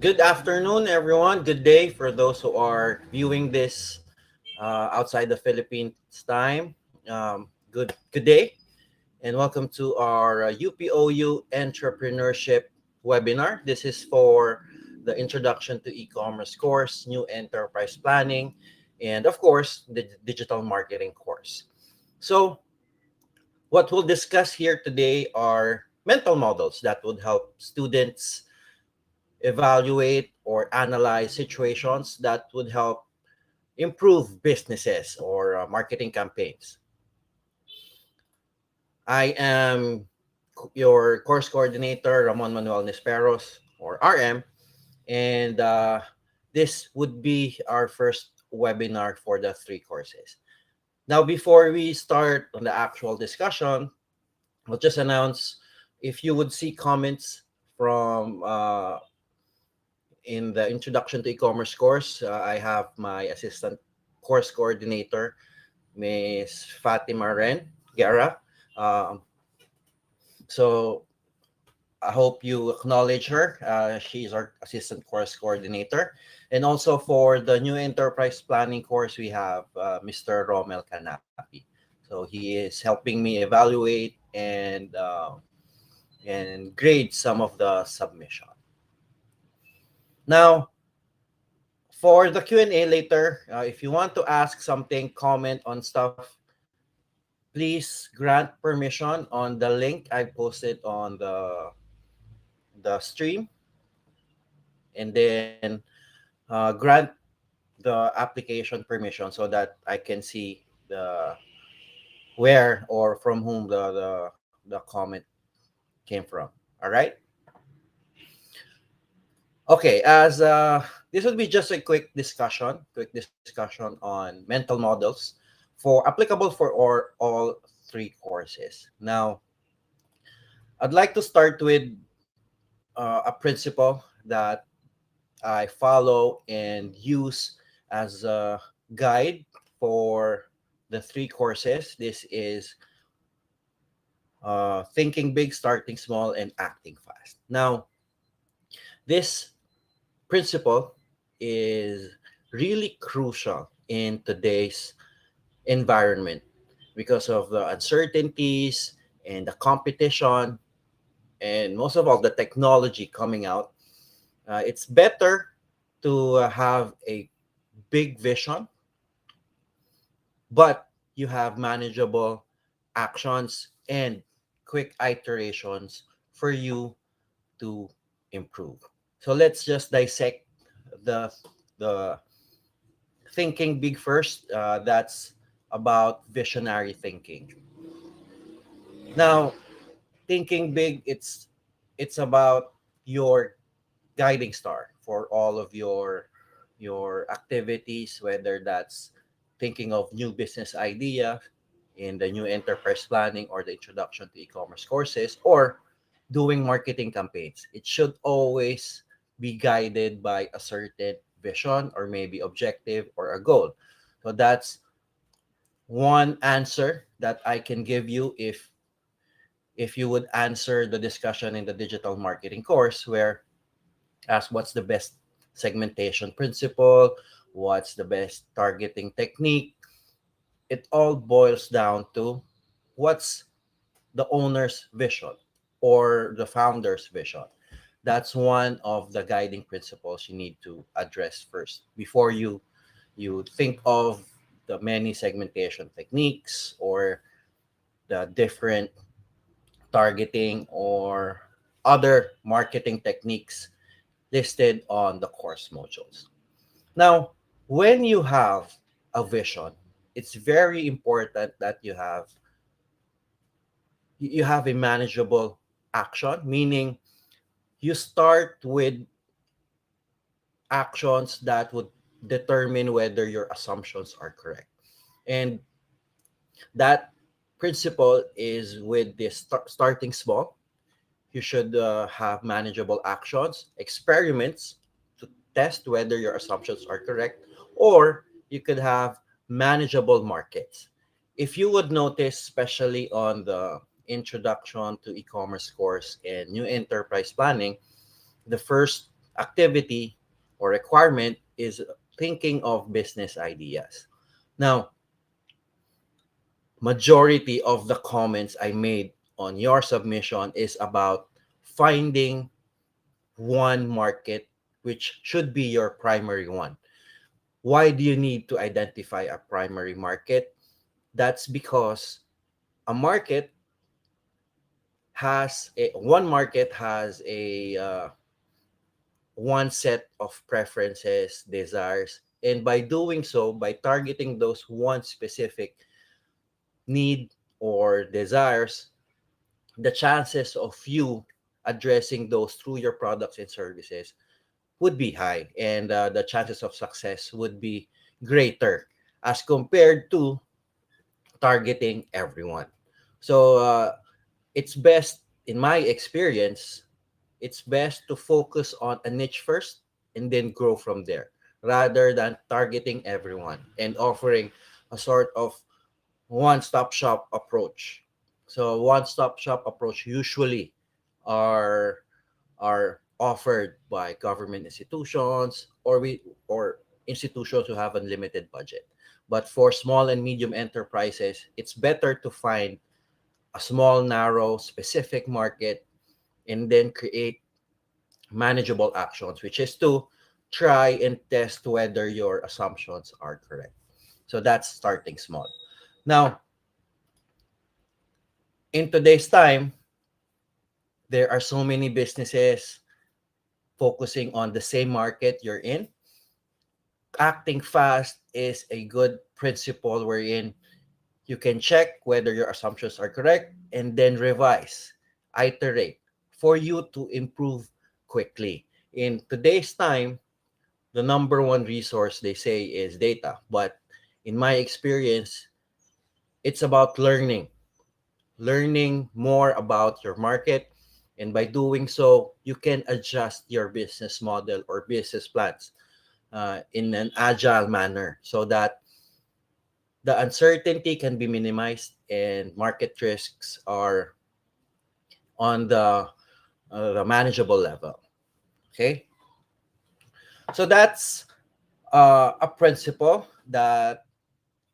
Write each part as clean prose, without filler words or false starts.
Good afternoon, everyone. Good day for those who are viewing this outside the Philippines time. Good day, and welcome to our UPOU Entrepreneurship webinar. This is for the Introduction to E-commerce course, New Enterprise Planning, and of course, the Digital Marketing course. So, what we'll discuss here today are mental models that would help students evaluate or analyze situations that would help improve businesses or marketing campaigns. I am your course coordinator, Ramon Manuel Nesperos, or RM, and this would be our first webinar for the three courses. Now, before we start on the actual discussion, I'll just announce if you would see comments from in the Introduction to E-commerce course, I have my assistant course coordinator, Miss Fatima Ren Guerra. Um, so I hope you acknowledge her. She's our assistant course coordinator. And also for the new enterprise planning course, we have Mr. Romel Canapi. So he is helping me evaluate and grade some of the submission. Now, for the Q&A later, if you want to ask something, comment on stuff, please grant permission on the link I posted on the stream, and then grant the application permission so that I can see the where or from whom the comment came from. All right. Okay, as this would be just a quick discussion on mental models for applicable for all three courses. Now, I'd like to start with a principle that I follow and use as a guide for the three courses. This is thinking big, starting small, and acting fast. Now, this principle is really crucial in today's environment because of the uncertainties and the competition and most of all the technology coming out. It's better to have a big vision, but you have manageable actions and quick iterations for you to improve. So let's just dissect the the thinking big first. That's about visionary thinking. Now, thinking big, it's about your guiding star for all of your activities, whether that's thinking of new business idea in the new enterprise planning or the introduction to e-commerce courses, or doing marketing campaigns. It should always be guided by a certain vision or maybe objective or a goal. So that's one answer that I can give you if you would answer the discussion in the digital marketing course, where ask what's the best segmentation principle, what's the best targeting technique. It all boils down to what's the owner's vision or the founder's vision. That's one of the guiding principles you need to address first before you think of the many segmentation techniques or the different targeting or other marketing techniques listed on the course modules. Now, when you have a vision, it's very important that you have a manageable action, meaning you start with actions that would determine whether your assumptions are correct. And that principle is with this starting small. You should have manageable actions, experiments to test whether your assumptions are correct, or you could have manageable markets. If you would notice, especially on the introduction to e-commerce course and new enterprise planning, the first activity or requirement is thinking of business ideas. Now, majority of the comments I made on your submission is about finding one market which should be your primary one. Why do you need to identify a primary market? That's because a market one market has a one set of preferences, desires, and by doing so, by targeting those one specific need or desires, the chances of you addressing those through your products and services would be high, and the chances of success would be greater as compared to targeting everyone. So it's best, in my experience, it's best to focus on a niche first and then grow from there rather than targeting everyone and offering a sort of one-stop shop approach. So one-stop shop approach usually are are offered by government institutions or institutions who have unlimited budget. But for small and medium enterprises, it's better to find a small, narrow, specific market and then create manageable actions, which is to try and test whether your assumptions are correct. So that's starting small. Now, in today's time, there are so many businesses focusing on the same market you're in. Acting fast is a good principle wherein you can check whether your assumptions are correct and then revise, iterate for you to improve quickly. In today's time, the number one resource they say is data, but in my experience, it's about learning more about your market, and by doing so, you can adjust your business model or business plans in an agile manner so that the uncertainty can be minimized and market risks are on the manageable level. Okay, so that's a principle that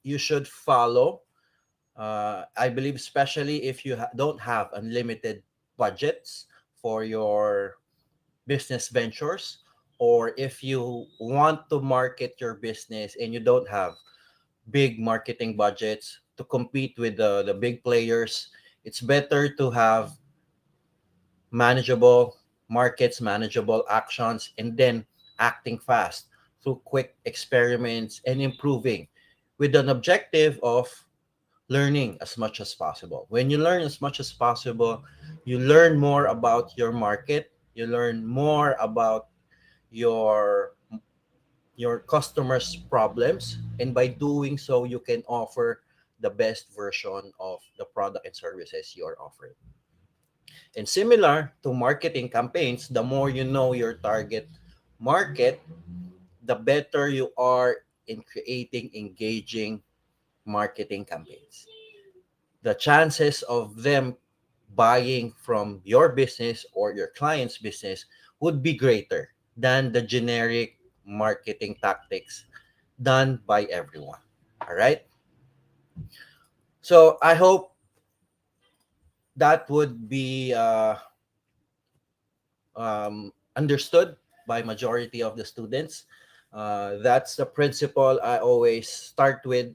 you should follow. I believe, especially if you don't have unlimited budgets for your business ventures, or if you want to market your business and you don't have big marketing budgets to compete with the big players, it's better to have manageable markets, manageable actions, and then acting fast through quick experiments and improving with an objective of learning as much as possible. When you learn as much as possible, you learn more about your market, you learn more about your your customers' problems, and by doing so, you can offer the best version of the product and services you are offering. And similar to marketing campaigns, the more you know your target market, the better you are in creating engaging marketing campaigns. The chances of them buying from your business or your client's business would be greater than the generic marketing tactics done by everyone. All right. So I hope that would be understood by majority of the students. That's the principle I always start with,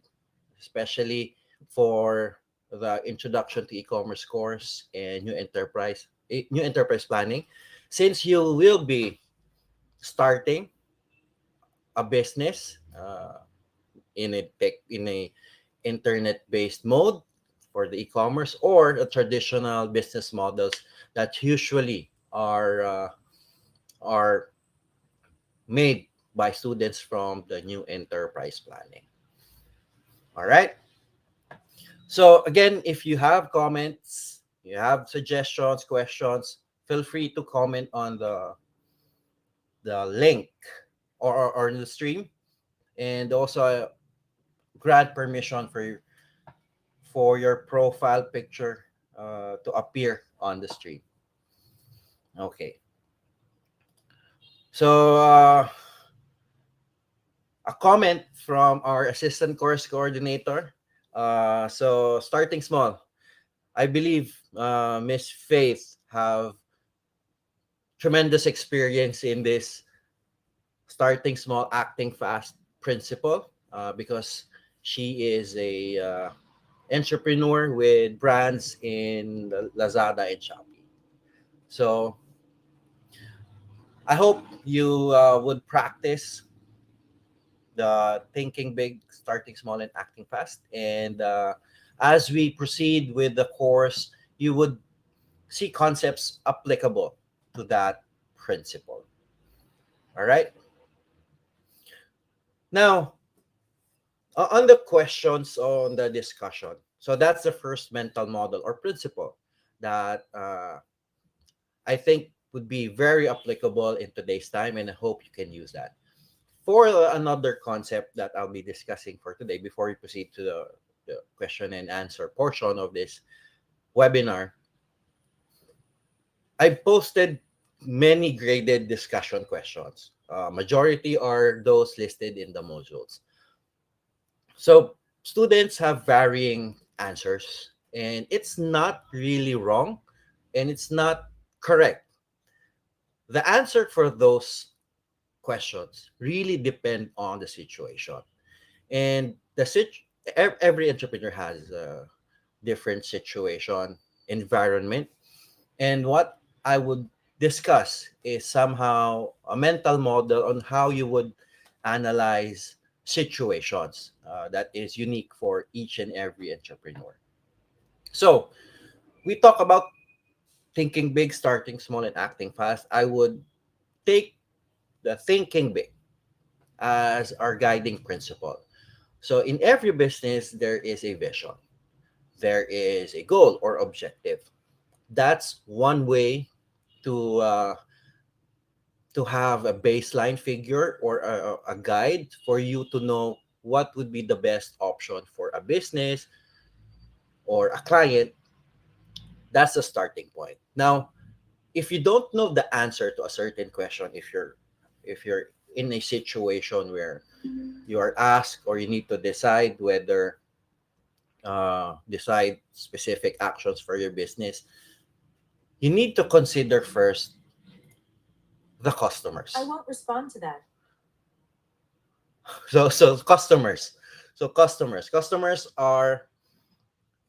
especially for the introduction to e-commerce course and new enterprise planning. Since you will be starting a business in a internet based mode for the e-commerce or the traditional business models that usually are made by students from the new enterprise planning. All right. So again, if you have comments, you have suggestions, questions, feel free to comment on the link or in the stream, and also grant permission for your profile picture to appear on the stream. Okay. So, a comment from our assistant course coordinator. So, starting small. I believe Miss Faith have tremendous experience in this starting small, acting fast principle because she is a entrepreneur with brands in Lazada and Shopee. So I hope you would practice the thinking big, starting small, and acting fast. And as we proceed with the course, you would see concepts applicable to that principle. All right. Now, on the questions on the discussion. So that's the first mental model or principle that I think would be very applicable in today's time, and I hope you can use that. For another concept that I'll be discussing for today, before we proceed to the question and answer portion of this webinar, I posted many graded discussion questions. Majority are those listed in the modules. So students have varying answers, and it's not really wrong, and it's not correct. The answer for those questions really depend on the situation, and every entrepreneur has a different situation, environment, and what I would discuss is somehow a mental model on how you would analyze situations that is unique for each and every entrepreneur. So we talk about thinking big, starting small, and acting fast. I would take the thinking big as our guiding principle. So in every business, there is a vision, there is a goal or objective. That's one way to to have a baseline figure or a guide for you to know what would be the best option for a business or a client. That's the starting point. Now, if you don't know the answer to a certain question, if you're in a situation where you are asked or you need to decide whether decide specific actions for your business, you need to consider first the customers. I won't respond to that. So customers. So customers are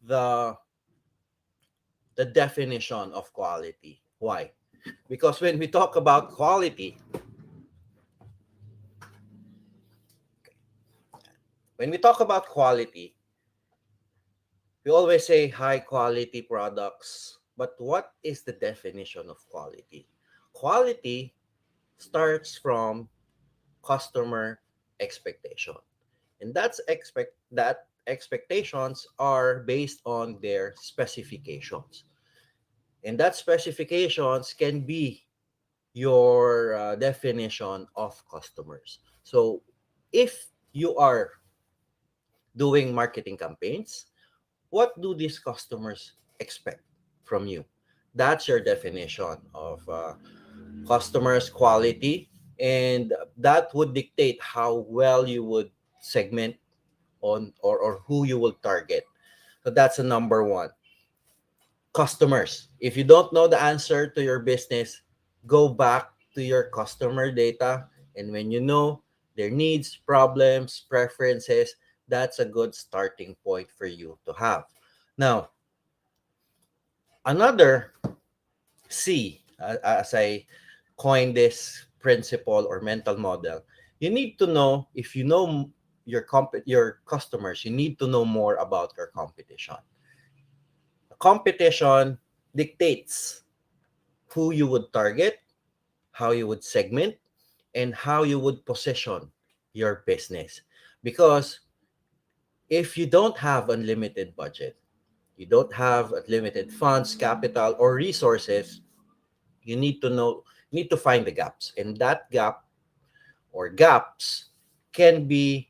the the definition of quality. Why? Because when we talk about quality, when we talk about quality, we always say high quality products. But what is the definition of quality? Quality starts from customer expectation. And that expectations are based on their specifications. And that specifications can be your definition of customers. So if you are doing marketing campaigns, what do these customers expect from you? That's your definition of customers quality, and that would dictate how well you would segment on or who you will target. So that's a number one. Customers. If you don't know the answer to your business, go back to your customer data, and when you know their needs, problems, preferences, that's a good starting point for you to have. Now, another C, as I coined this principle or mental model, you need to know, if you know your customers, you need to know more about your competition. Competition dictates who you would target, how you would segment, and how you would position your business. Because if you don't have unlimited budget, you don't have unlimited funds, capital, or resources, you need to know, you need to find the gaps. And that gap or gaps can be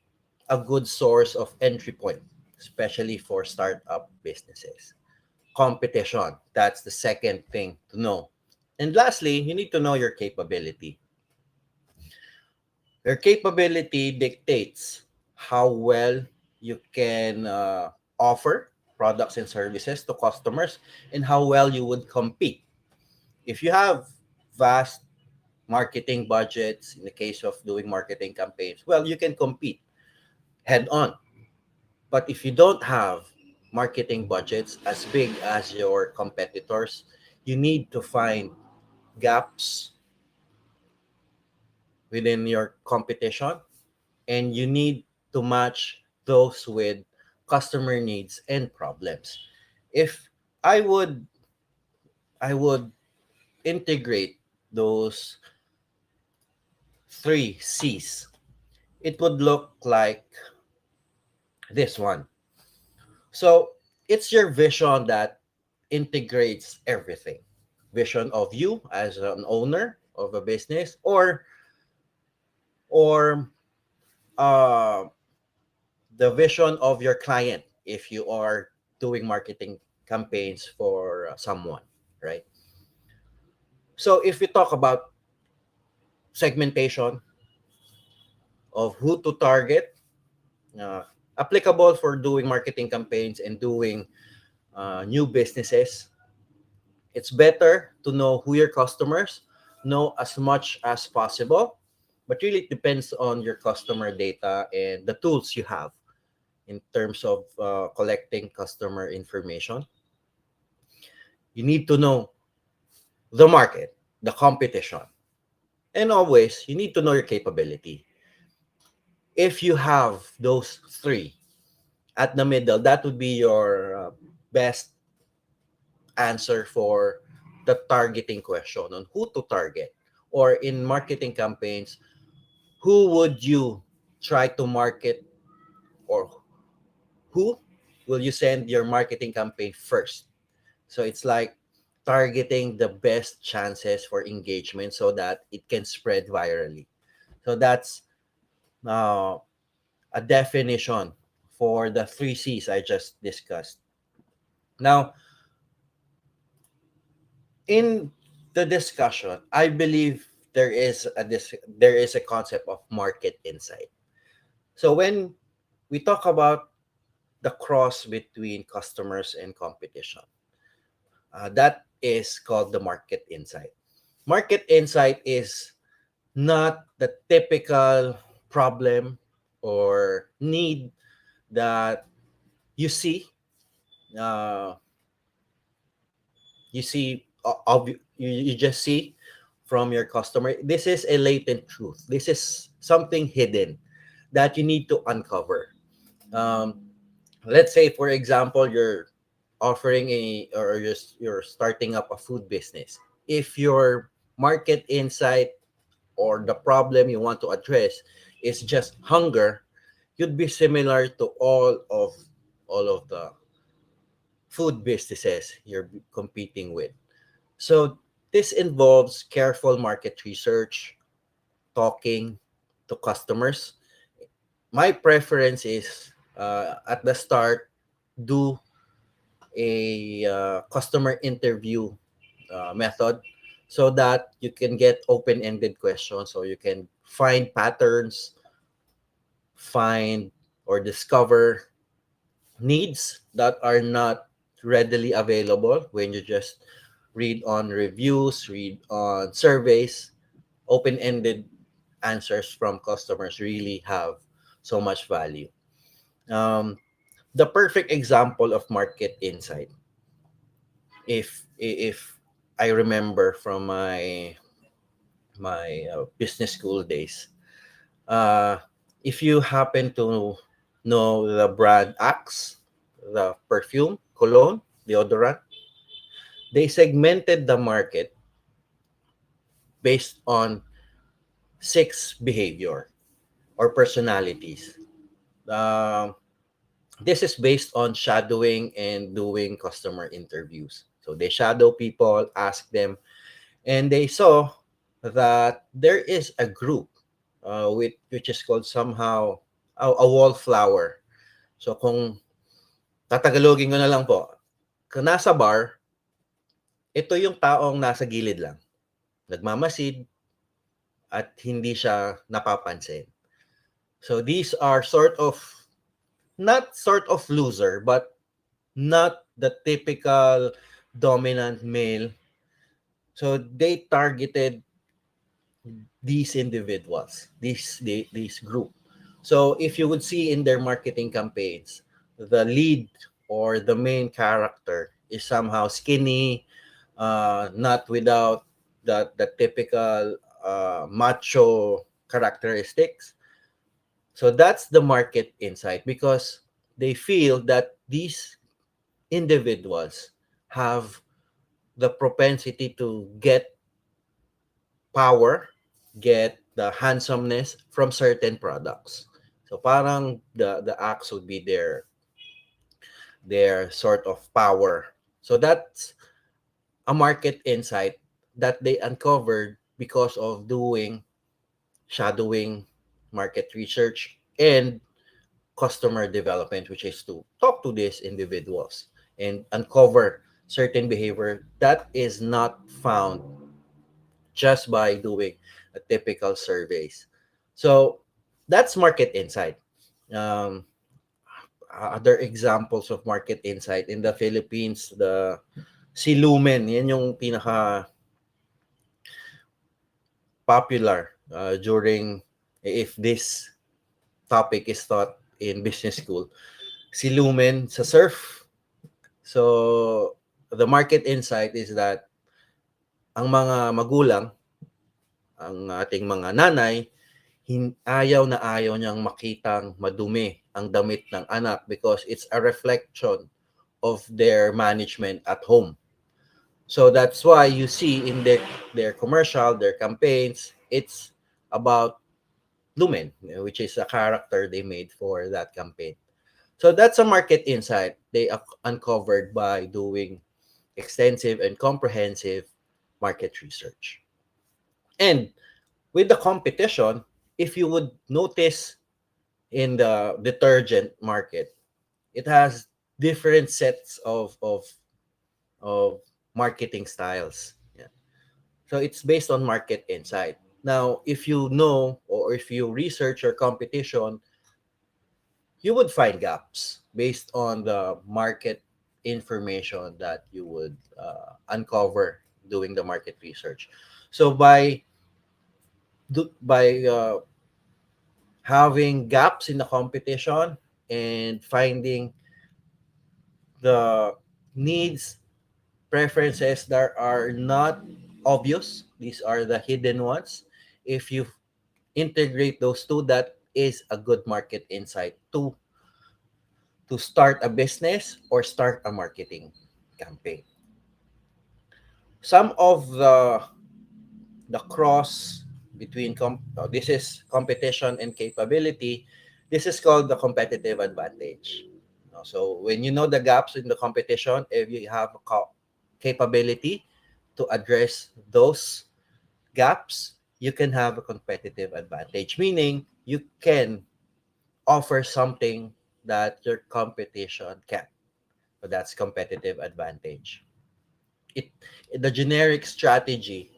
a good source of entry point, especially for startup businesses. Competition, that's the second thing to know. And lastly, you need to know your capability. Your capability dictates how well you can offer products and services to customers and how well you would compete. If you have vast marketing budgets, in the case of doing marketing campaigns, well, you can compete head on. But if you don't have marketing budgets as big as your competitors, you need to find gaps within your competition, and you need to match those with customer needs and problems. If I would I would integrate those three C's, it would look like this one. So it's your vision that integrates everything. Vision of you as an owner of a business, or uh, the vision of your client if you are doing marketing campaigns for someone, right? So if we talk about segmentation of who to target, uh, applicable for doing marketing campaigns and doing new businesses, it's better to know who your customers, know as much as possible, but really it depends on your customer data and the tools you have in terms of collecting customer information. You need to know the market, the competition, and always you need to know your capability. If you have those three at the middle, that would be your best answer for the targeting question on who to target. Or in marketing campaigns, who would you try to market, or who will you send your marketing campaign first? So it's like targeting the best chances for engagement so that it can spread virally. So that's uh, a definition for the three C's I just discussed. Now, in the discussion, I believe there is a concept of market insight. So when we talk about the cross between customers and competition, that is called the market insight. Market insight is not the typical problem or need that you see uh, you just see from your customer. This is a latent truth. This is something hidden that you need to uncover. um, let's say for example you're offering you're starting up a food business. If your market insight or the problem you want to address is just hunger, you'd be similar to all of the food businesses you're competing with. So this involves careful market research, talking to customers. My preference is at the start, do a customer interview method so that you can get open-ended questions, so you can find patterns, find or discover needs that are not readily available when you just read on reviews, read on surveys. Open-ended answers from customers really have so much value. Um, the perfect example of market insight, if I remember from my business school days, uh, if you happen to know the brand Axe, the perfume, cologne, deodorant, they segmented the market based on six behavior or personalities. Um, this is based on shadowing and doing customer interviews. So they shadow people, ask them, and they saw that there is a group which is called somehow a wallflower. So kung tatagalogin ko na lang po, kung nasa bar, ito yung taong nasa gilid lang. Nagmamasid, at hindi siya napapansin. So these are sort of, not sort of loser, but not the typical dominant male. So they targeted these individuals, this group. So if you would see in their marketing campaigns, the lead or the main character is somehow skinny, not without the typical macho characteristics. So that's the market insight, because they feel that these individuals have the propensity to get power, get the handsomeness from certain products. So parang the axe would be their sort of power. So that's a market insight that they uncovered because of doing shadowing, market research, and customer development, which is to talk to these individuals and uncover certain behavior that is not found just by doing a typical surveys. So that's market insight. Um, Other examples of market insight in the Philippines, the si Lumen, yan yung pinaka popular during, if this topic is taught in business school. Si Lumen sa surf. So the market insight is that ang mga magulang, ang ating mga nanay, ayaw na ayaw niyang makitang madumi ang damit ng anak because it's a reflection of their management at home. So that's why you see in their commercial, their campaigns, it's about Lumen, which is a character they made for that campaign. So that's a market insight they uncovered by doing extensive and comprehensive market research. And with the competition, if you would notice in the detergent market, it has different sets of marketing styles. Yeah. So it's based on market insight. Now, if you know or if you research your competition, you would find gaps based on the market information that you would uncover doing the market research. So by having gaps in the competition and finding the needs, preferences that are not obvious, these are the hidden ones. If you integrate those two, that is a good market insight to start a business or start a marketing campaign. Some of the cross between this is competition and capability. This is called the competitive advantage. So when you know the gaps in the competition, if you have a capability to address those gaps, you can have a competitive advantage, meaning you can offer something that your competition can. So that's competitive advantage. It the generic strategy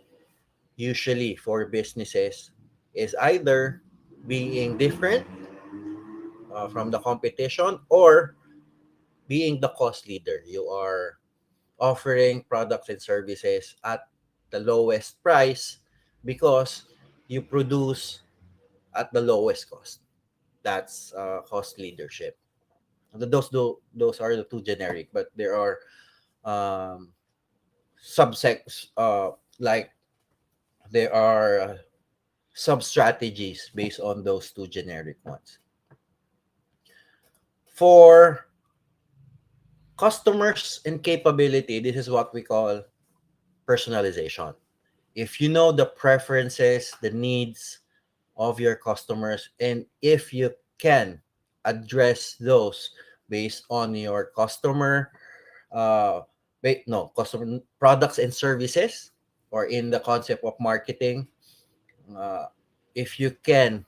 usually for businesses is either being different from the competition or being the cost leader. You are offering products and services at the lowest price because you produce at the lowest cost. That's cost leadership. Those are the two generic, but there are um, subsects like there are sub strategies based on those two generic ones. For customers and capability, this is what we call personalization. If you know the preferences, the needs of your customers, and if you can address those based on your uh, customer products and services, or in the concept of marketing, uh, if you can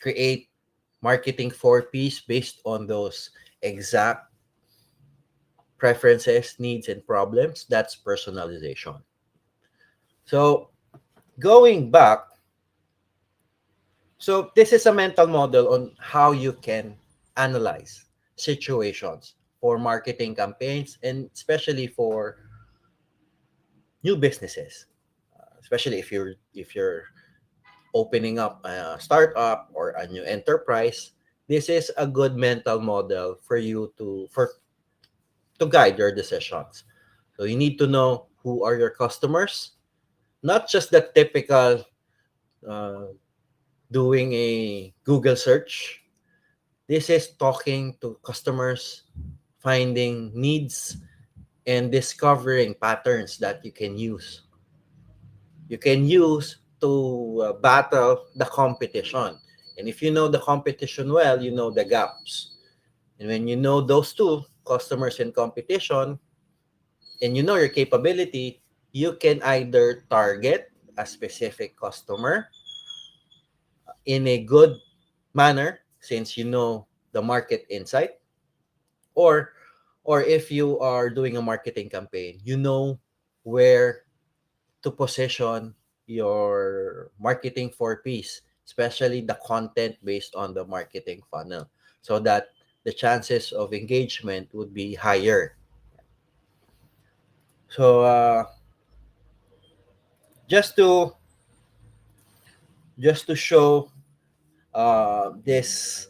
create marketing for piece based on those exact preferences, needs, and problems, that's personalization. So Going back, so this is a mental model on how you can analyze situations for marketing campaigns and especially for new businesses, especially if you're opening up a startup or a new enterprise. This is a good mental model for you to guide your decisions. So you need to know who are your customers, not just the typical uh, doing a Google search. This is talking to customers, finding needs, and discovering patterns that you can use. You can use to battle the competition. And if you know the competition well, you know the gaps. And when you know those two, customers and competition, and you know your capability, you can either target a specific customer in a good manner since you know the market insight, or if you are doing a marketing campaign, you know where to position your marketing for piece, especially the content based on the marketing funnel, so that the chances of engagement would be higher. So just to show this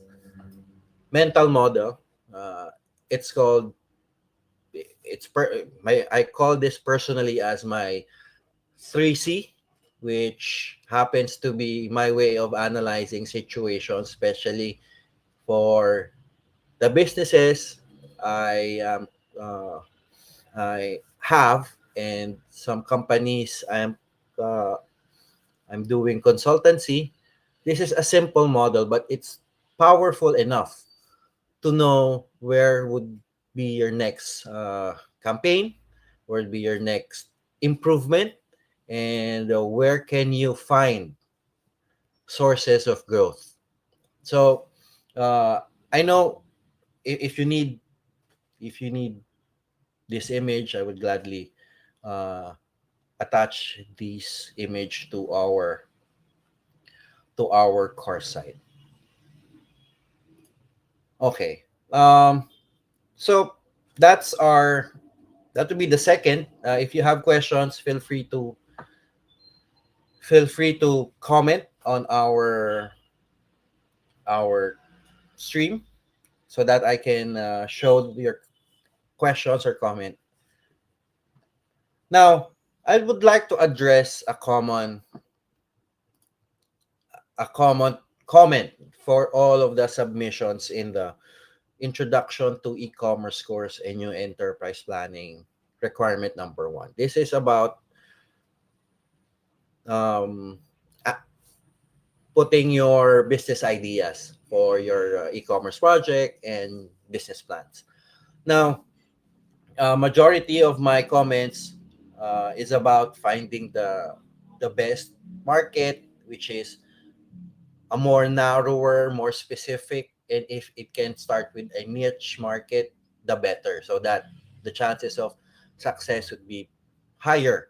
mental model, uh, it's called I call this personally as my 3C, which happens to be my way of analyzing situations, especially for the businesses I uh, I have, and some companies uh, I'm doing consultancy. This is a simple model, but it's powerful enough to know where would be your next campaign, where would be your next improvement, and where can you find sources of growth. So uh, I know if you need this image, I would gladly uh, attach this image to our course site. Okay. So that's our that would be the second. If you have questions, feel free to comment on our stream so that I can show your questions or comment. Now, I would like to address a common comment for all of the submissions in the introduction to e-commerce course and new enterprise planning requirement number 1. This is about um, a- putting your business ideas for your e-commerce project and business plans. Now, majority of my comments is about finding the best market, which is a more narrower, more specific, and if it can start with a niche market, the better, so that the chances of success would be higher.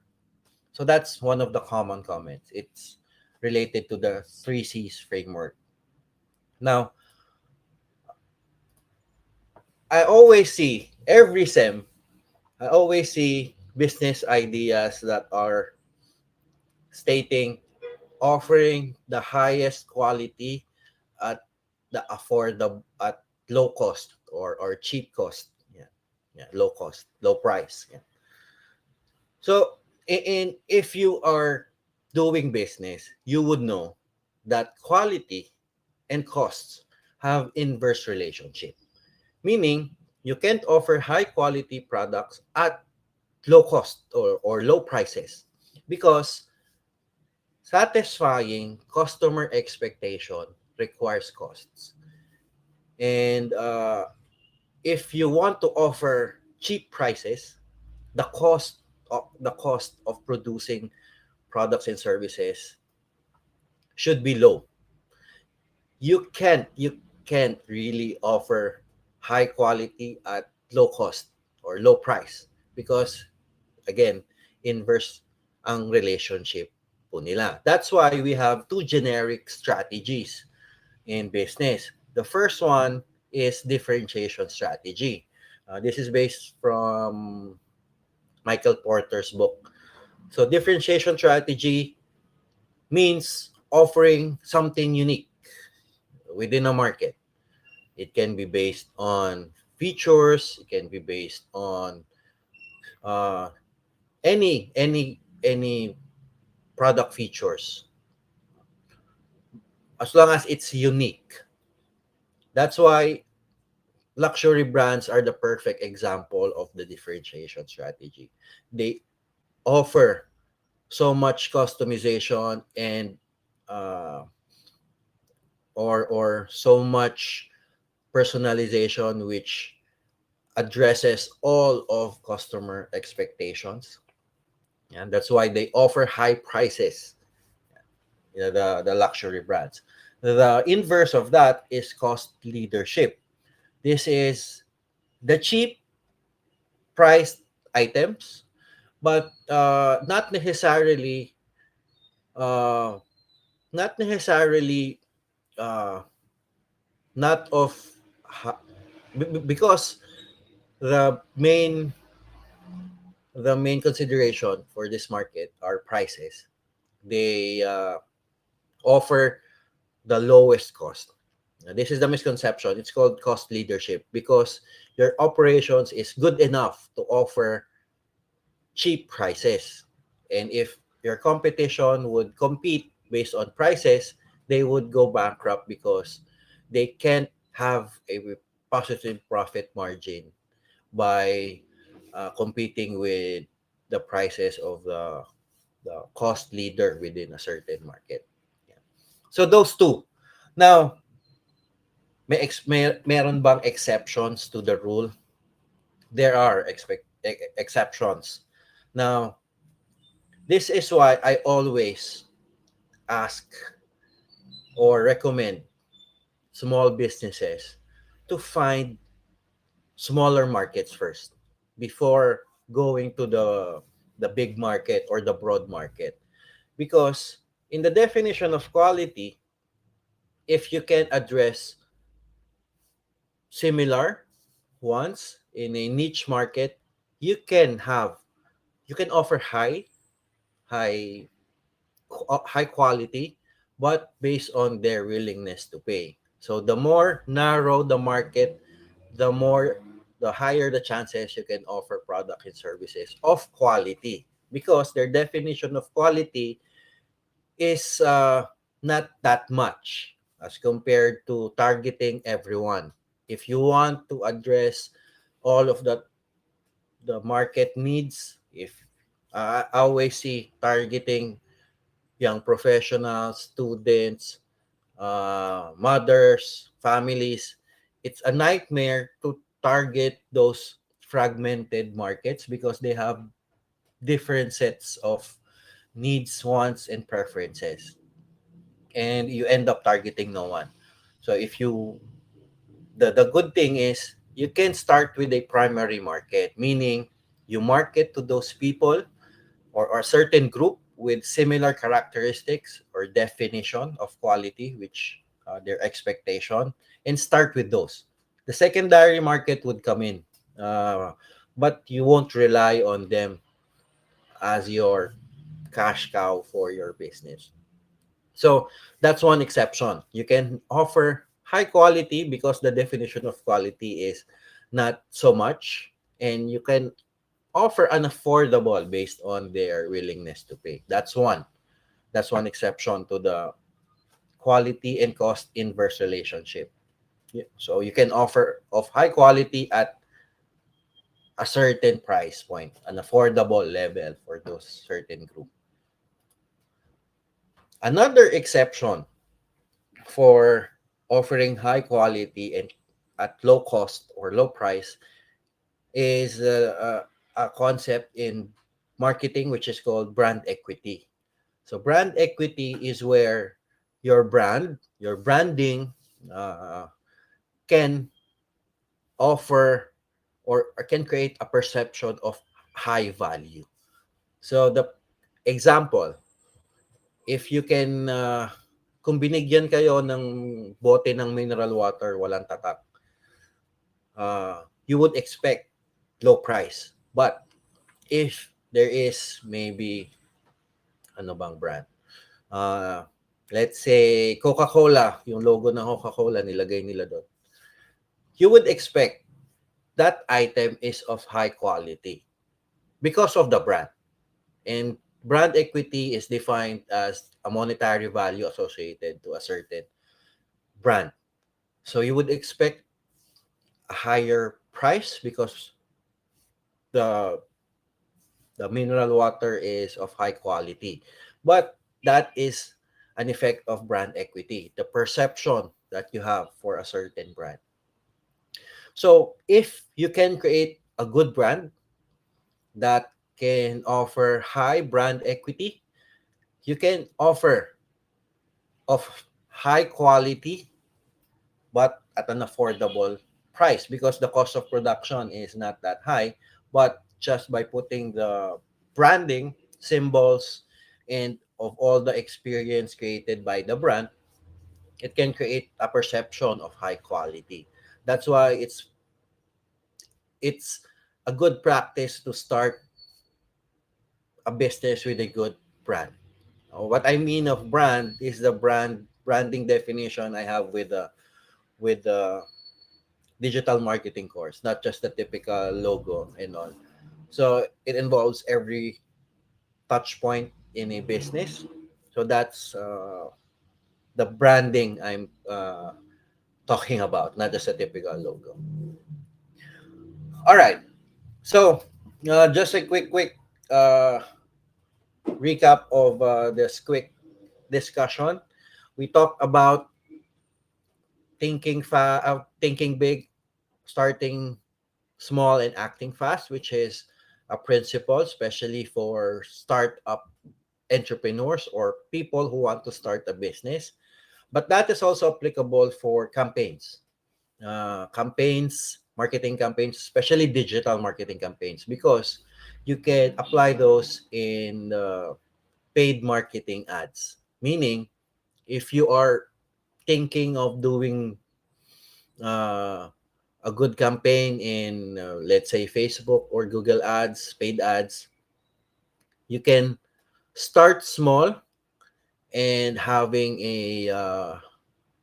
So that's one of the common comments. It's related to the 3C's framework. Now, I always see every SEM, I always see business ideas that are stating offering the highest quality at the affordable at low cost, or cheap cost. Yeah. Yeah, low cost, low price. Yeah. So if you are doing business, you would know that quality and costs have inverse relationship, meaning you can't offer high quality products at low cost, or low prices, because satisfying customer expectation requires costs. And if you want to offer cheap prices, the cost of producing products and services should be low. You can't really offer high quality at low cost or low price, because again, inverse ang relationship. po nila. That's why we have two generic strategies in business. The first one is differentiation strategy. This is based from Michael Porter's book. So differentiation strategy means offering something unique within a market. It can be based on features. It can be based on uh, any product features, as long as it's unique. That's why luxury brands are the perfect example of the differentiation strategy. They offer so much customization and uh, or so much personalization, which addresses all of customer expectations, and that's why they offer high prices. The luxury brands. The inverse of that is cost leadership. This is the cheap priced items, but uh, not necessarily uh, not of ha- because the main consideration for this market are prices. They offer the lowest cost. Now, this is the misconception. It's called cost leadership because your operations is good enough to offer cheap prices. And if your competition would compete based on prices, they would go bankrupt because they can't have a positive profit margin by competing with the prices of the cost leader within a certain market. Yeah. So those two. Now, meron bang exceptions to the rule? There are exceptions. Now, this is why I always ask or recommend small businesses to find smaller markets first before going to the big market or the broad market, because in the definition of quality, if you can address similar ones in a niche market, you can have you can offer high high quality, but based on their willingness to pay. So the more narrow the market, the higher the chances you can offer product and services of quality, because their definition of quality is not that much as compared to targeting everyone. If you want to address all of the market needs, if I always see targeting young professionals, students, mothers, families. It's a nightmare to target those fragmented markets because they have different sets of needs, wants, and preferences. And you end up targeting no one. So if you the good thing is you can start with a primary market, meaning you market to those people or a certain group with similar characteristics or definition of quality, which their expectation, and start with those. The secondary market would come in, uh, but you won't rely on them as your cash cow for your business. So that's one exception. You can offer high quality because the definition of quality is not so much, and you can offer an affordable based on their willingness to pay. That's one exception to the quality and cost inverse relationship. Yeah. So you can offer of high quality at a certain price point, an affordable level for those certain group. Another exception for offering high quality and at low cost or low price is a concept in marketing which is called brand equity. So brand equity is where your branding uh, can offer or can create a perception of high value. So the example, If you can, kung binigyan kayo ng bote ng mineral water, walang tatak, you would expect low price. But if there is maybe, ano bang brand? Uh, let's say Coca-Cola, yung logo ng Coca-Cola nilagay nila doon. You would expect that item is of high quality because of the brand. And brand equity is defined as a monetary value associated to a certain brand. So you would expect a higher price because the the mineral water is of high quality. But that is an effect of brand equity, the perception that you have for a certain brand. So if you can create a good brand that can offer high brand equity, you can offer of high quality but at an affordable price because the cost of production is not that high. But just by putting the branding, symbols, and of all the experience created by the brand, it can create a perception of high quality. That's why it's a good practice to start a business with a good brand. What I mean of brand is the branding definition I have with the digital marketing course, not just the typical logo and all. So it involves every touch point in a business. So that's the branding I'm talking about, not just a typical logo. All right. So just a quick uh, recap of this quick discussion. We talked about thinking big, starting small, and acting fast, which is a principle, especially for startup entrepreneurs or people who want to start a business. But that is also applicable for campaigns, marketing campaigns, especially digital marketing campaigns, because you can apply those in paid marketing ads. Meaning, if you are thinking of doing uh, a good campaign in, let's say, Facebook or Google Ads, paid ads, you can start small and having a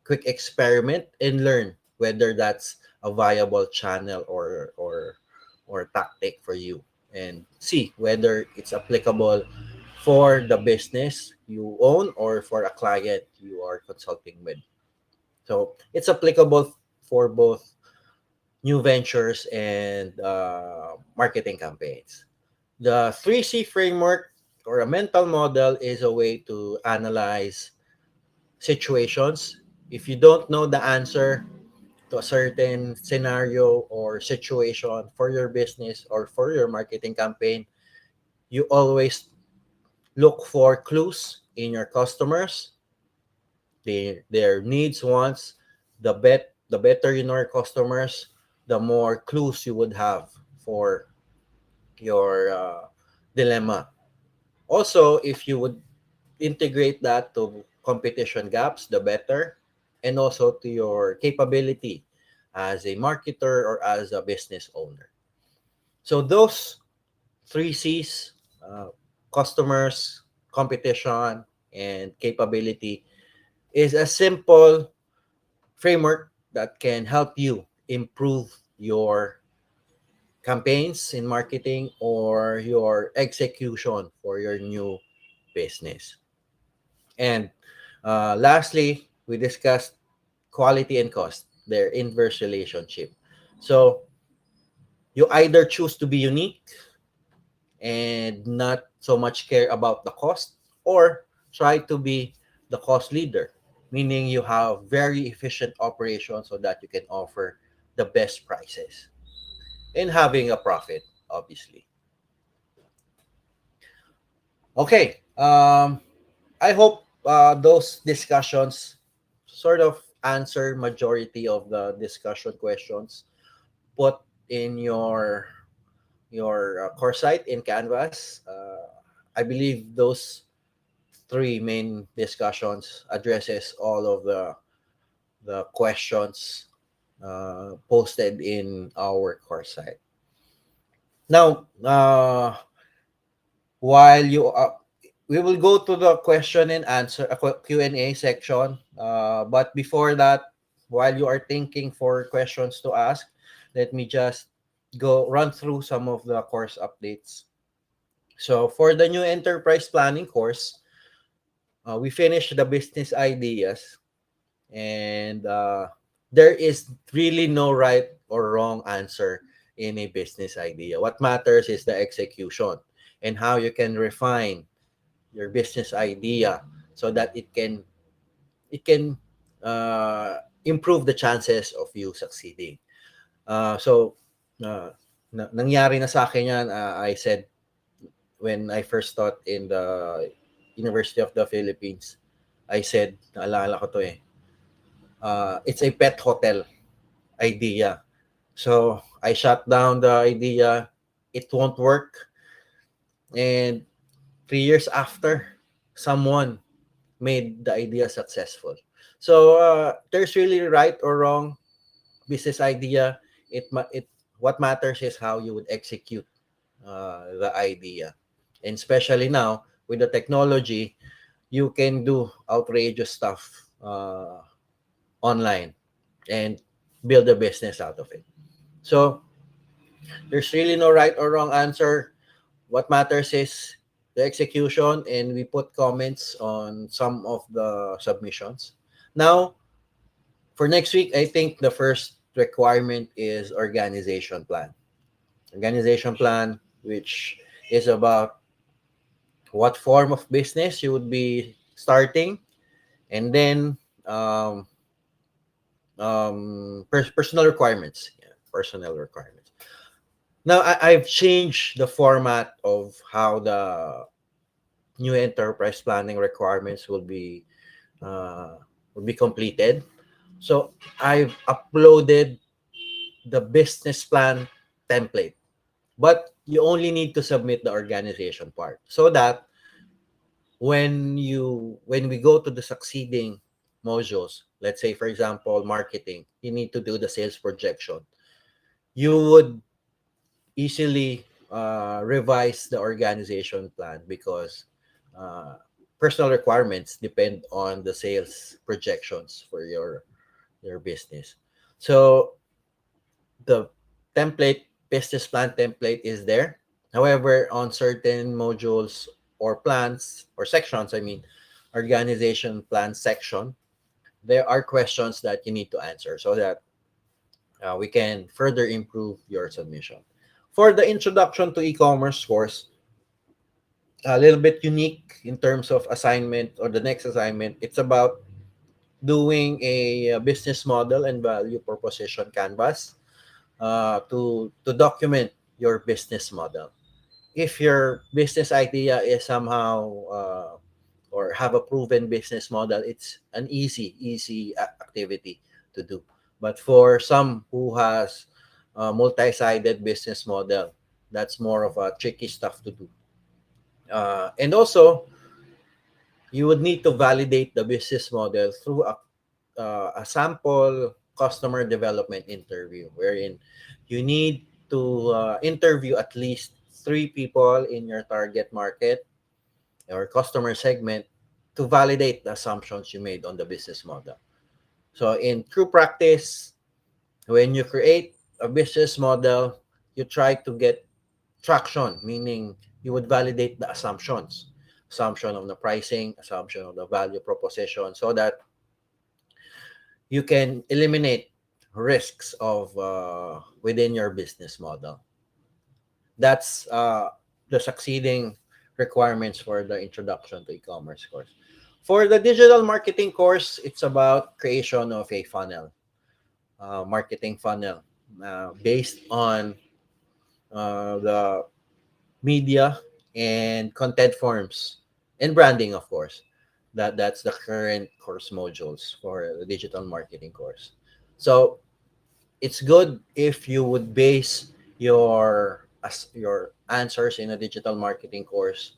quick experiment and learn whether that's a viable channel or tactic for you, and see whether it's applicable for the business you own or for a client you are consulting with. So it's applicable for both new ventures and marketing campaigns. The 3C framework or a mental model is a way to analyze situations. If you don't know the answer to a certain scenario or situation for your business or for your marketing campaign, you always look for clues in your customers, their needs, wants. The better you know your customers, the more clues you would have for your dilemma. Also, if you would integrate that to competition gaps, the better, and also to your capability as a marketer or as a business owner. So those three C's, customers, competition, and capability, is a simple framework that can help you improve your campaigns in marketing or your execution for your new business. And lastly, we discussed quality and cost, their inverse relationship. So you either choose to be unique and not so much care about the cost, or try to be the cost leader, meaning you have very efficient operations so that you can offer the best prices and having a profit, obviously. Okay. I hope those discussions sort of answer majority of the discussion questions put in your course site in Canvas. I believe those three main discussions addresses all of the questions posted in our course site. Now, while you we will go to the question and answer Q&A section. But before that, while you are thinking for questions to ask, let me just go run through some of the course updates. So for the new enterprise planning course, we finished the business ideas, and there is really no right or wrong answer in a business idea. What matters is the execution and how you can refine your business idea so that it can improve the chances of you succeeding. So nangyari na sa akin yan. I said when I first taught in the University of the Philippines, I said, naalala ko to it's a pet hotel idea. So I shut down the idea. It won't work. And 3 years after, someone made the idea successful. So there's really right or wrong business idea. It what matters is how you would execute the idea, and especially now with the technology, you can do outrageous stuff online and build a business out of it. So there's really no right or wrong answer. What matters is the execution, and we put comments on some of the submissions. Now, for next week, I think the first requirement is organization plan. Organization plan, which is about what form of business you would be starting, and then personal requirements. Yeah, personal requirements. Now, I've changed the format of how the new enterprise planning requirements uh, will be completed. So I've uploaded the business plan template, but you only need to submit the organization part so that when we go to the succeeding modules, let's say for example marketing, you need to do the sales projection. You would easily revise the organization plan because uh, personal requirements depend on the sales projections for your business. So the template business plan template is there. However, on certain modules or plans or sections, I mean, organization plan section, there are questions that you need to answer so that we can further improve your submission. For the introduction to e-commerce course, a little bit unique in terms of assignment or the next assignment. It's about doing a business model and value proposition canvas to document your business model. If your business idea is somehow or have a proven business model, it's an easy activity to do. But for some who has a multi-sided business model, that's more of a tricky stuff to do. And also, you would need to validate the business model through a sample customer development interview, wherein you need to interview at least three people in your target market or customer segment to validate the assumptions you made on the business model. So in true practice, when you create a business model, you try to get traction, meaning you would validate the assumption of the pricing, assumption of the value proposition, so that you can eliminate risks of within your business model. That's the succeeding requirements for the introduction to e-commerce course. For the digital marketing course, it's about creation of a funnel, marketing funnel, based on the media and content forms and branding, of course. That's the current course modules for the digital marketing course. So it's good if you would base your answers in a digital marketing course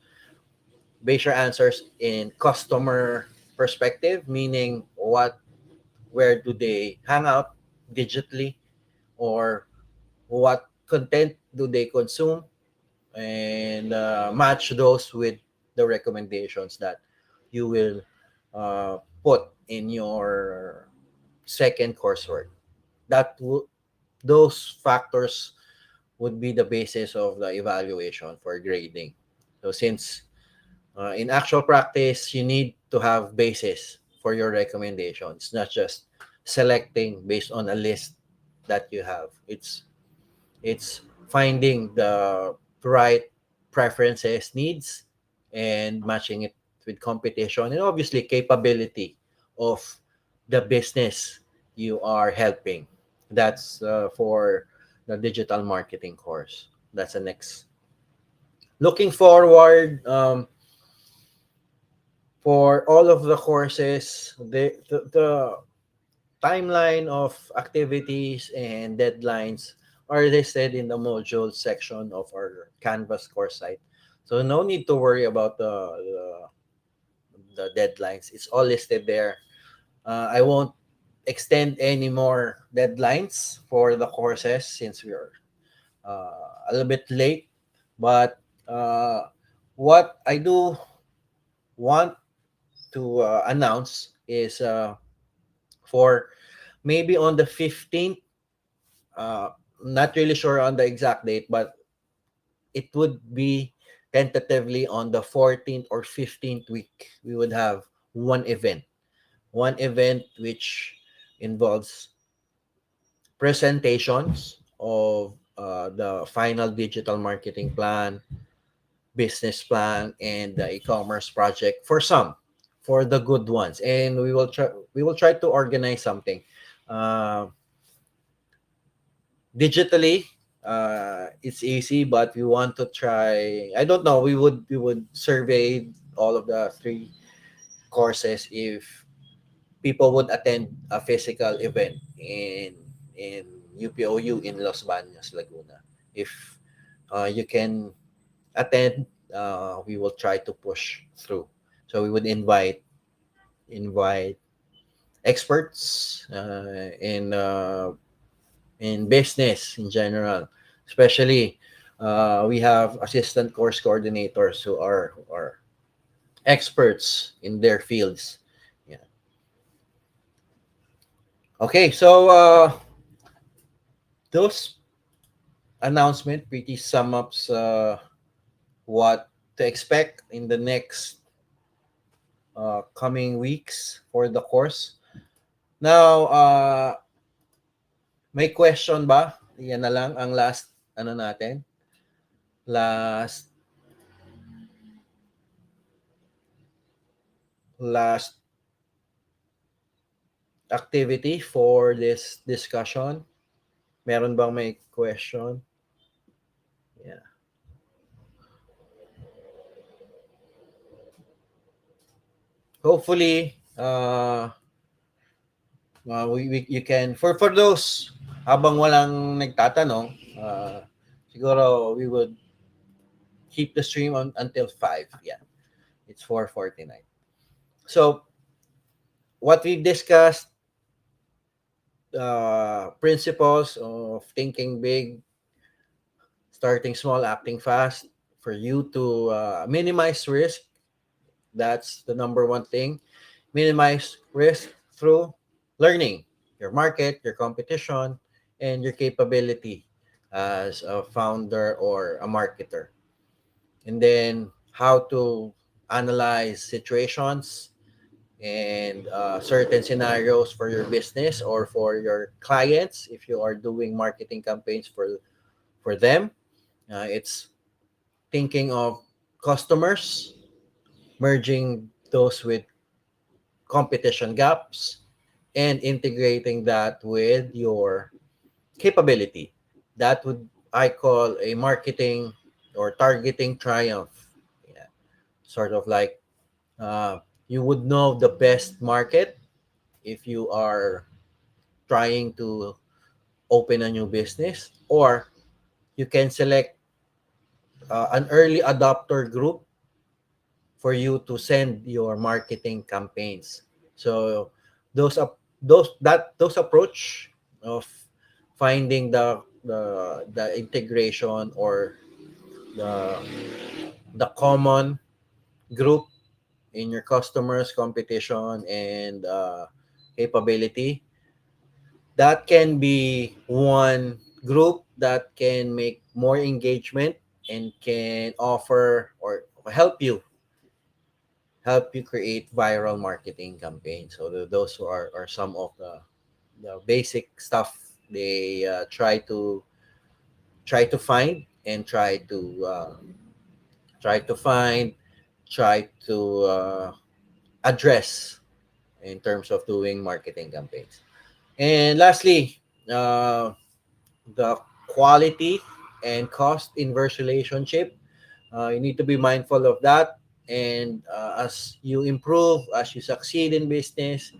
base your answers in customer perspective, meaning where do they hang out digitally, or what content do they consume, and match those with the recommendations that you will put in your second coursework. Those factors would be the basis of the evaluation for grading. So since in actual practice, you need to have basis for your recommendations, not just selecting based on a list that you have. It's finding the right preferences, needs, and matching it with competition, and obviously capability of the business you are helping. That's for the digital marketing course. That's the next. Looking forward, for all of the courses, the timeline of activities and deadlines are listed in the module section of our Canvas course site. So no need to worry about the deadlines. It's all listed there. I won't extend any more deadlines for the courses since we are a little bit late. But what I do want to announce is for maybe on the 15th, uh, not really sure on the exact date, but it would be tentatively on the 14th or 15th week. We would have one event which involves presentations of the final digital marketing plan, business plan, and the e-commerce project for some, for the good ones. And we will try to organize something. Uh, Digitally, it's easy, but we want to try. I don't know. We would survey all of the three courses if people would attend a physical event in UPOU in Los Baños, Laguna. If you can attend, we will try to push through. So we would invite experts in business in general. Especially, we have assistant course coordinators who are experts in their fields. Yeah. Okay, so those announcement pretty sum ups what to expect in the next coming weeks for the course. Now, may question ba? Yan na lang ang last ano natin. Last activity for this discussion. Meron bang may question? Yeah. Hopefully, you can, for those habang walang nagtatanong, siguro we would keep the stream on until 5. Yeah. It's 4:49. So, what we discussed, principles of thinking big, starting small, acting fast, for you to minimize risk. That's the number one thing. Minimize risk through learning your market, your competition, and your capability as a founder or a marketer. And then how to analyze situations and certain scenarios for your business or for your clients if you are doing marketing campaigns for them. It's thinking of customers, merging those with competition gaps, and integrating that with your capability. That would I call a marketing or targeting triumph. Yeah. Sort of like you would know the best market if you are trying to open a new business, or you can select an early adopter group for you to send your marketing campaigns. So those approach of finding the integration or the the common group in your customers, competition, and capability, that can be one group that can make more engagement and can offer or help you create viral marketing campaigns. So those are some of the basic stuff they try to find and try to find try to address in terms of doing marketing campaigns. And lastly, the quality and cost inverse relationship. You need to be mindful of that. And as you improve, as you succeed in business,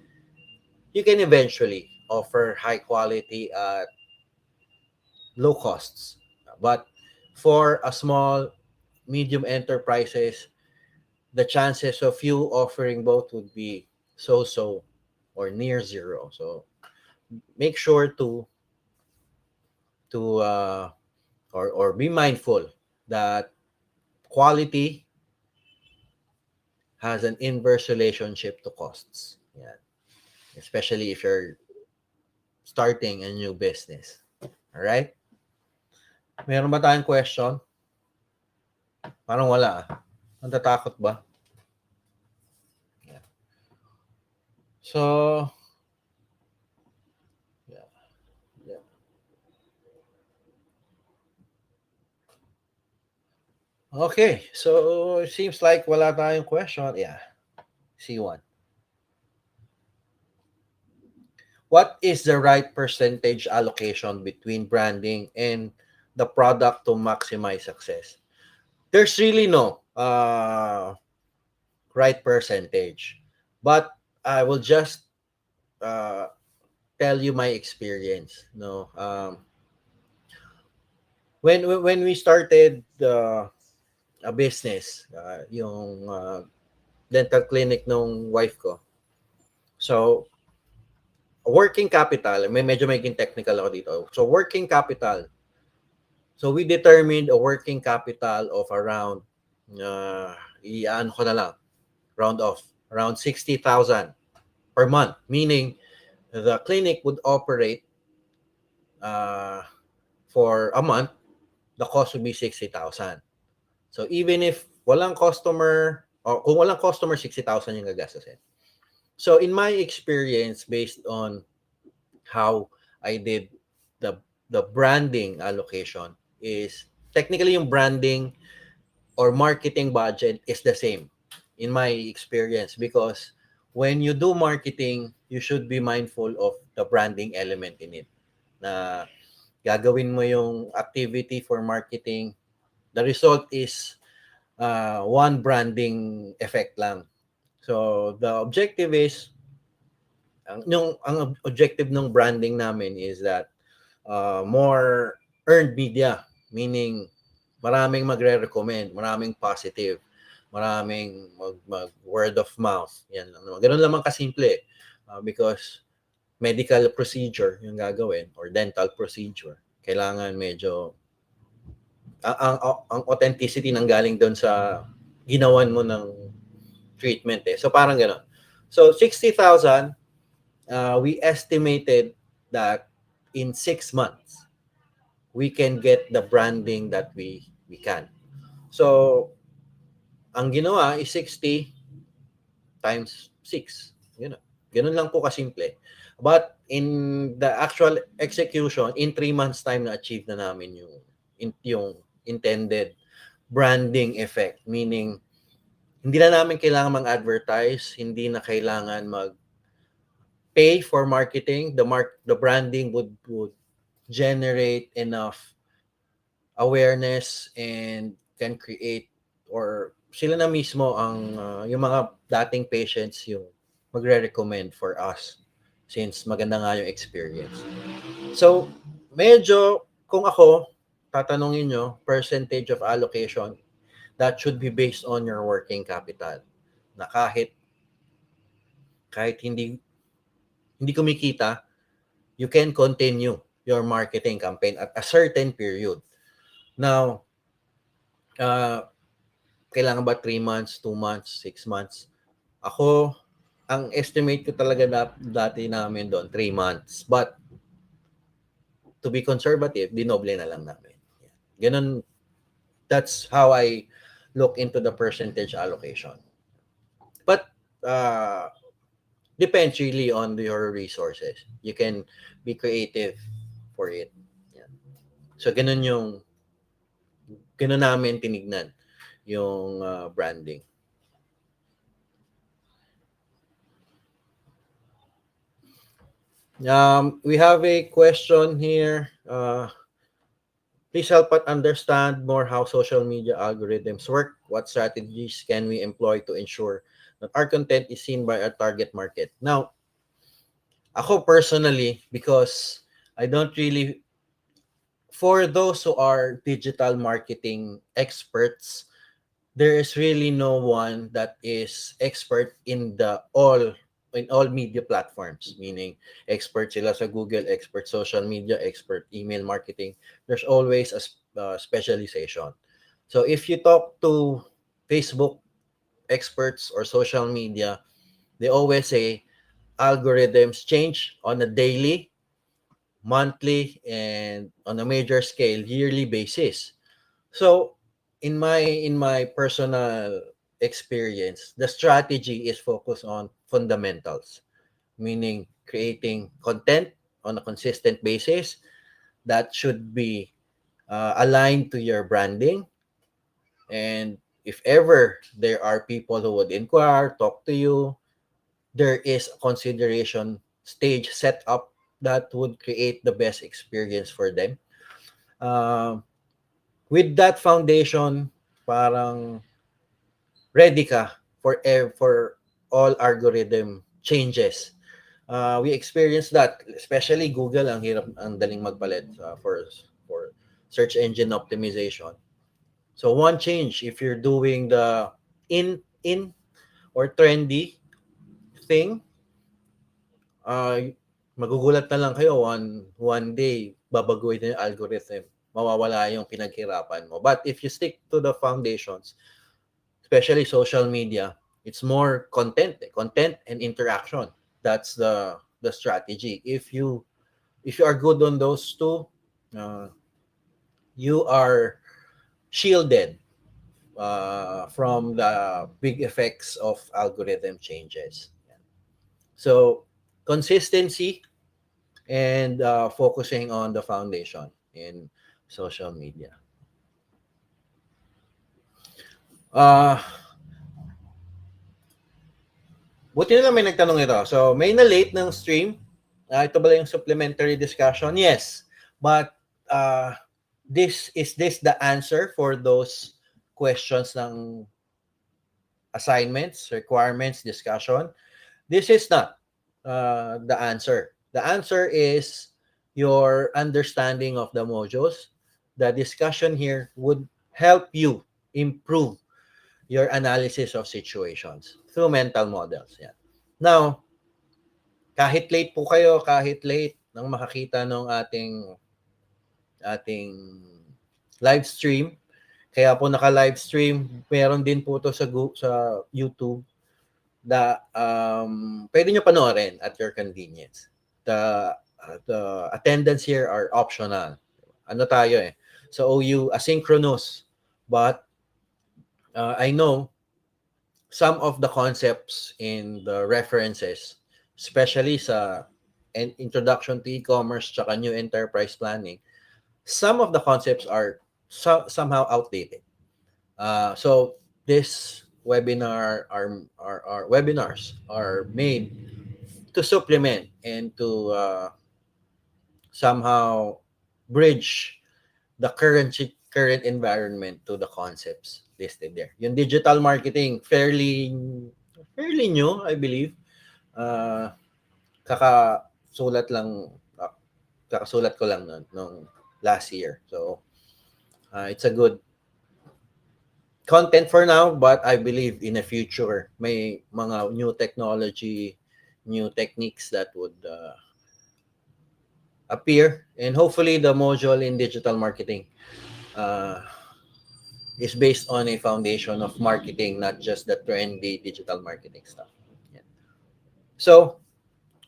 you can eventually offer high quality at low costs. But for a small, medium enterprises, the chances of you offering both would be so or near zero. So make sure to or be mindful that quality has an inverse relationship to costs. Yeah. Especially if you're starting a new business. All right? Meron ba tayong question? Parang wala. Natatakot ba? Yeah. So, yeah. Yeah. Okay. So, it seems like wala tayong question. Yeah. See one. What is the right percentage allocation between branding and the product to maximize success? There's really no right percentage, but I will just uh, tell you my experience. No, when we started a business, yung dental clinic nung wife ko. So working capital, may medyo maging technical ako dito. So working capital. So we determined a working capital of around iano ko na lang, round off, around 60,000 per month, meaning the clinic would operate uh, for a month, the cost would be 60,000. So even if walang customer, or kung walang customer, 60,000 yung gagastusin. So in my experience, based on how I did the the branding allocation, is technically yung branding or marketing budget is the same in my experience, because when you do marketing, you should be mindful of the branding element in it. Na gagawin mo yung activity for marketing, the result is one branding effect lang. So the objective is ang objective ng branding namin is that more earned media, meaning maraming magre-recommend, maraming positive, maraming mag word of mouth. Yan lang naman. Ganun lamang kasimple. Because medical procedure yung gagawin or dental procedure, kailangan medyo ang authenticity nang galing doon sa ginawan mo ng treatment eh. So parang gano'n. So 60,000, we estimated that in 6 months we can get the branding that we can. So ang ginawa is 60 times 6. You know, ganun lang po kasimple. But in the actual execution, in 3 months time na-achieve na namin yung intended branding effect. Meaning, hindi na namin kailangan mag-advertise, hindi na kailangan mag-pay for marketing. The branding would generate enough awareness and can create, or sila na mismo ang yung mga dating patients yung magre-recommend for us since maganda nga yung experience. So, medyo kung ako tatanungin nyo percentage of allocation, that should be based on your working capital. Na kahit hindi kumikita, you can continue your marketing campaign at a certain period. Now, uh, kailangan ba 3 months, 2 months, 6 months? Ako, ang estimate ko talaga dati namin doon, 3 months. But, to be conservative, dinoble na lang namin. Ganun, that's how I look into the percentage allocation. But, depends really on your resources. You can be creative for it. Yan. So, ganun namin tinignan yung branding. We have a question here. Please help us understand more how social media algorithms work. What strategies can we employ to ensure that our content is seen by our target market? Now, ako personally, because I don't really, for those who are digital marketing experts, there is really no one that is expert in all media platforms, meaning expert sila sa Google, expert social media, expert email marketing. There's always a specialization. So if you talk to Facebook experts or social media, they always say algorithms change on a daily, monthly, and on a major scale, yearly basis. So in my personal experience, the strategy is focused on fundamentals, meaning creating content on a consistent basis that should be aligned to your branding. And if ever there are people who would inquire, talk to you, there is a consideration stage set up that would create the best experience for them. Um, with that foundation, parang ready ka for all algorithm changes. We experienced that, especially Google, ang daling magpalit for search engine optimization. So one change, if you're doing the in or trendy thing, uh, magugulat na lang kayo one day babaguhin na yung algorithm, mawawala yung pinaghirapan mo. But if you stick to the foundations, especially social media, it's more content and interaction. That's the strategy. If you are good on those two, uh, you are shielded from the big effects of algorithm changes. So consistency and focusing on the foundation in social media. Uh, Buti na lang may nagtanong ito. So, may na-late ng stream. Ito ba yung supplementary discussion? Yes. But, is this the answer for those questions ng assignments, requirements, discussion? This is not the answer. The answer is your understanding of the modules. The discussion here would help you improve your analysis of situations through mental models. Yeah. Now, kahit late po kayo, kahit late nang makakita ng ating live stream, kaya po naka-live stream, meron din po to sa YouTube na pwede nyo panoorin at your convenience. The attendance here are optional. Ano tayo eh? So OU asynchronous, but I know some of the concepts in the references, especially sa introduction to e-commerce tsaka new enterprise planning, some of the concepts are somehow outdated. So this our webinars are made to supplement and to somehow bridge the current environment to the concepts listed there. Yung digital marketing, fairly new, I believe. Uh, kakasulat lang, kakasulat ko lang nung last year. So, it's a good content for now, but I believe in the future may mga new technology, new techniques that would appear, and hopefully the module in digital marketing uh, is based on a foundation of marketing, not just the trendy digital marketing stuff. Yeah. So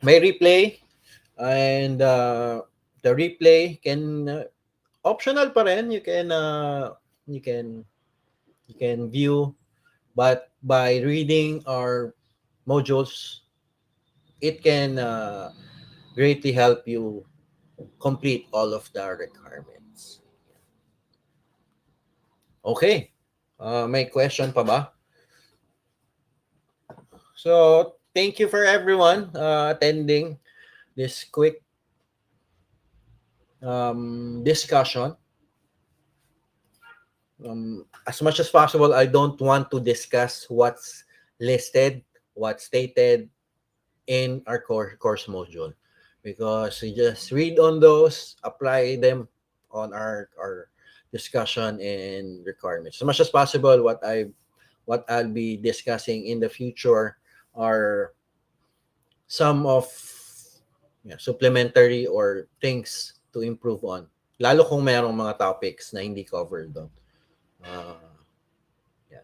may replay, and the replay can optional pa rin. You can you can view, but by reading our modules, it can greatly help you complete all of the requirements. Okay. May question pa ba? So, thank you for everyone attending this quick discussion. As much as possible, I don't want to discuss what's listed, what's stated in our course module, because we just read on those, apply them on our discussion and requirements. As much as possible, what I'll be discussing in the future are some of supplementary or things to improve on. Lalo kung mayroong mga topics na hindi covered doon. Yeah.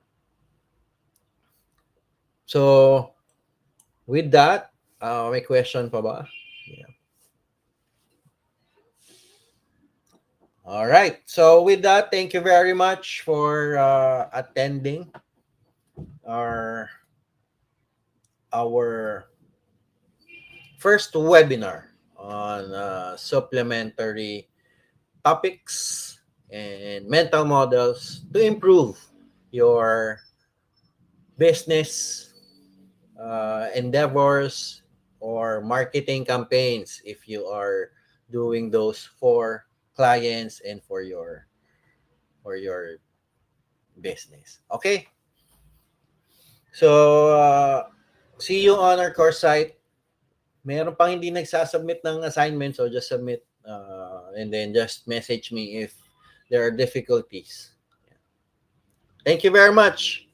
So, with that, may question pa ba? Yeah. All right. So, with that, thank you very much for attending our first webinar on supplementary topics and mental models to improve your business endeavors or marketing campaigns if you are doing those for clients and for your business. Okay? So, see you on our course site. Meron pang hindi nagsasubmit ng assignment, so just submit and then just message me if there are difficulties. Thank you very much.